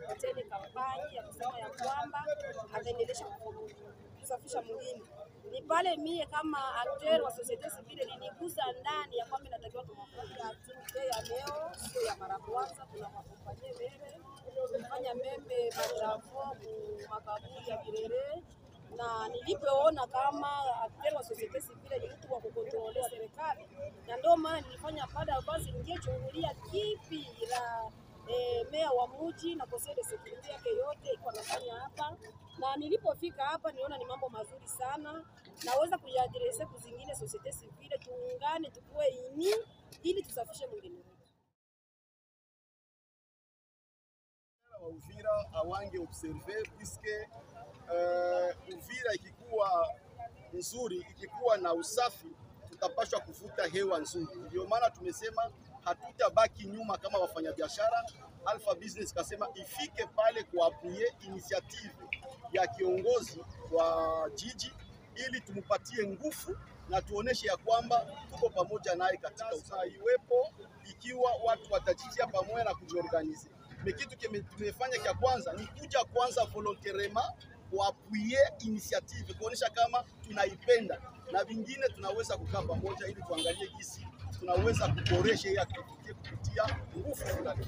kutupatia ile kampani ya kusema ya kwamba ataendelesha kusafisha mwingine. Ni pale mie kama acteur wa societe civile niligusa ndani ya kwamba inatakiwa tumakuja activite ya leo, sio ya mara kwanza. Tunawakompanyia meme, tunafanya meme matravo makaburi ya Birere, na nilipoona kama acteur wa societe civile ni mtu wa kukontrolea serikali, na ndio maana nilifanya baada basi ningechungulia kipi la meya wa mji na conseil de sécurité yake yote iko anafanya hapa, na nilipofika hapa niona ni mambo mazuri sana. Naweza kujiadrese kuzingine societe civile, tuungane tukue ini ili tusafishe mwingine wetu. Wa Uvira awange observe puisque Uvira ikikuwa nzuri, ikikuwa na usafi, tutapashwa kuvuta hewa nzuri. Ndio maana tumesema hatutabaki nyuma kama wafanyabiashara. Alpha Business kasema ifike pale kuapuye initiative ya kiongozi wa jiji ili tumupatie nguvu na tuoneshe ya kwamba tuko pamoja naye katika usawa iwepo, ikiwa watu watajitia pamoja na kujiorganize. Kitu tumefanya kia kwanza ni kuja kwanza volontairement kuapuye initiative, kuonesha kama tunaipenda, na vingine tunaweza kukaa pamoja ili tuangalie jinsi tunaweza kuboresha hii activity kupitia nguvu fulani.